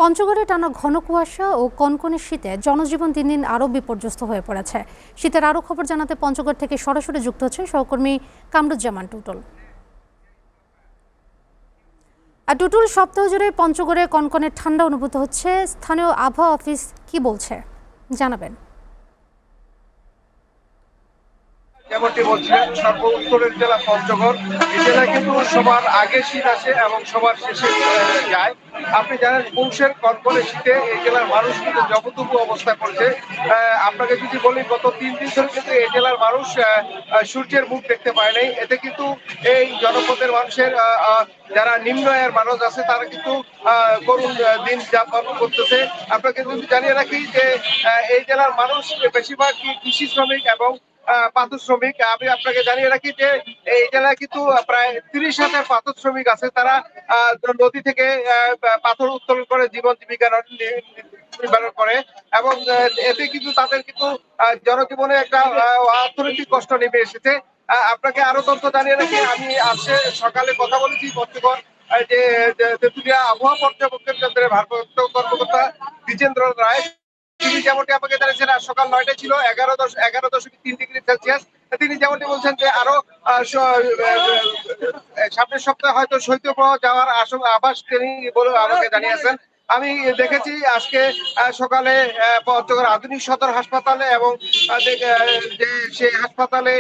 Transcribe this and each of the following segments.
পঞ্চগড়ে টানা ঘন কুয়াশা ও কনকনে শীতে জনজীবন দিন দিন আরও বিপর্যস্ত হয়ে পড়েছে। শীতের আরও খবর জানাতে পঞ্চগড় থেকে সরাসরি যুক্ত হচ্ছেন সহকর্মী কামরুজ্জামান টুটুল। টুটুল, সপ্তাহ জুড়ে পঞ্চগড়ে কনকনে ঠান্ডা অনুভূত হচ্ছে। স্থানীয় আবহাওয়া অফিস কি বলছে জানাবেন? যেমনটি বলছিলেন, সর্ব উত্তরের জেলা পঞ্চগড়। এই জেলায় কিন্তু সবার আগে শীত আসে এবং সবার শেষে যায়। আপনি জানেন, পৌষের কনকনে শীতে এই জেলার মানুষ কিন্তু জবতবু অবস্থা করছে। আপনাকে যদি বলি, গত 3 দিন ধরে কিন্তু এই জেলার মানুষ সূর্যের মুখ দেখতে পায় নাই। এতে কিন্তু এই জনপদের মানুষের যারা নিম্ন আয়ের মানুষ আছে তারা কিন্তু করুণ দিন যাপন করতেছে। আপনাকে যদি জানিয়ে রাখি যে এই জেলার মানুষ বেশিরভাগ কৃষি শ্রমিক এবং পাথর শ্রমিক। আমি আপনাকে জানিয়ে রাখি যে এই জেলায় কিন্তু প্রায় 30,000 পাথর শ্রমিক আছে। তারা নদী থেকে পাথর উত্তোলন করে জীবন জীবিকা নির্বাহ করে এবং এতে কিন্তু তাদের কিন্তু জনজীবনে একটা অর্থনৈতিক কষ্ট নেমে এসেছে। আপনাকে আরো তথ্য জানিয়ে রাখি, আমি আজকে সকালে কথা বলেছি পঞ্চগড় যে তেঁতুলিয়া আবহাওয়া পর্যবেক্ষণ কেন্দ্রের ভারপ্রাপ্ত কর্মকর্তা দ্বিজেন্দ্র রায়। তিনি যেমনটি আমাকে জানিয়েছেন, সকাল 9টায় ছিল 11.3 ডিগ্রি সেলসিয়াস। তিনি যেমনটি বলছেন যে আরো সামনের সপ্তাহে হয়তো শৈত্যপ্রবাহ যাওয়ার আভাস তিনি বলে আমাকে জানিয়েছেন। আমি দেখেছি আজকে সকালে পঞ্চগড় আধুনিক সদর হাসপাতালে এবং যে সেই হাসপাতালে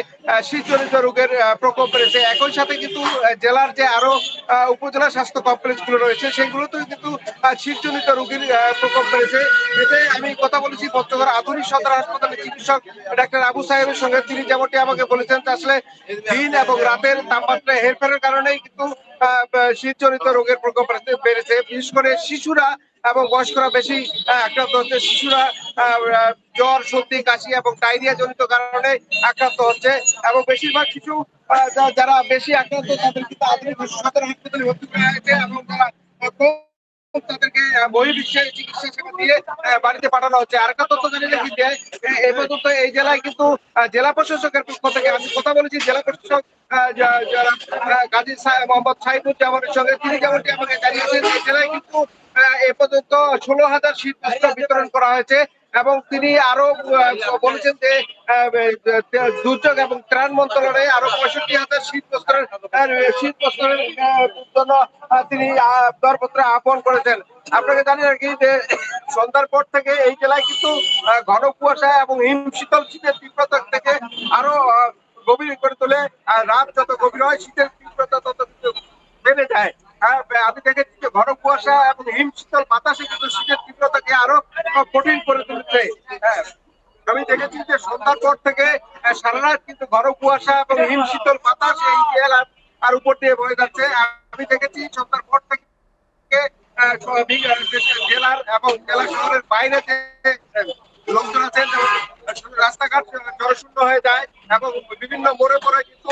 শীতজনিত রোগের প্রকোপ বেড়েছে। একই সাথে কিন্তু জেলার যে আরো উপজেলা স্বাস্থ্য কমপ্লেক্স গুলো রয়েছে সেগুলোতেও কিন্তু শীতজনিত রোগীর প্রকোপ বেড়েছে। এতে আমি কথা বলেছি পঞ্চগড় আধুনিক সদর হাসপাতালের চিকিৎসক ডাক্তার আবু সাহেবের সঙ্গে। তিনি যেমনটি আমাকে বলেছেন যে আসলে দিন এবং রাতের তাপমাত্রা হেরফেরের কারণেই কিন্তু শীতজনিত রোগের প্রকোপ বেড়েছে। বিশেষ করে শিশুরা এবং বয়স্করা বেশি আক্রান্ত হচ্ছে। শিশুরা জ্বর, সর্দি, কাশি এবং ডায়রিয়া জনিত কারণে আক্রান্ত হচ্ছে এবং বেশিরভাগ শিশু যারা বেশি আক্রান্ত তাদের কিন্তু আধুনিক সদর হাসপাতালে ভর্তি করা হয়েছে এবং তারা তাদেরকে বহির্বিশ্বে চিকিৎসা সেবা দিয়ে বাড়িতে পাঠানো হচ্ছে। আরেকটা তথ্য জানিয়ে রাখি যে এ পর্যন্ত এই জেলায় কিন্তু জেলা প্রশাসকের পক্ষ থেকে আমি কথা বলেছি জেলা প্রশাসক গাজী মোহাম্মদ সাইদুজ্জামানের সঙ্গে। তিনি যেমনটি আমাকে জানিয়েছেন এই জেলায় কিন্তু এ পর্যন্ত 16,000 শীত বস্ত্র বিতরণ করা হয়েছে এবং তিনি আরো বলেছেন যে দুর্যোগ এবং ত্রাণ মন্ত্রণালয়ে আরো 65,000 শীত বস্ত্রের জন্য তিনি দরপত্র আহ্বান করেছেন। আপনাকে জানিয়ে রাখি যে সন্ধ্যার পর থেকে এই জেলায় কিন্তু ঘন কুয়াশা এবং হিমশীতল শীতের তীব্রতা থেকে আরো গভীর করে তোলে। রাত যত গভীর হয় শীতের তীব্রতা তত কিন্তু বেড়ে যায়। আমি দেখেছি যে ঘন কুয়াশা এবং হিমশীতল বাতাসে কিন্তু শীতের তীব্রতাকে আরো কঠিন করে তুলেছে। আমি দেখেছি যে সন্ধ্যার পর থেকে সারা রাত কিন্তু ঘন কুয়াশা এবং হিমশীতল বাতাস এই জেলার আর উপর দিয়ে বয়ে যাচ্ছে। আমি দেখেছি সন্ধ্যার পর থেকে জেলার এবং জেলা শহরের বাইরে যে লোকজন আছেন রাস্তাঘাট জলশূন্য হয়ে যায় এবং বিভিন্ন মোড়ে মোড়ে কিন্তু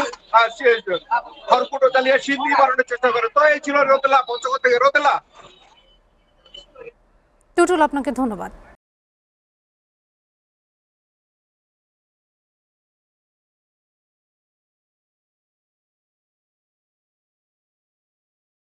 খড়কুটো জ্বালিয়ে শীত নিবারণের চেষ্টা করে। তো এই ছিল রোদেলা, পঞ্চগড় থেকে রোদেলা। টুটুল, আপনাকে ধন্যবাদ।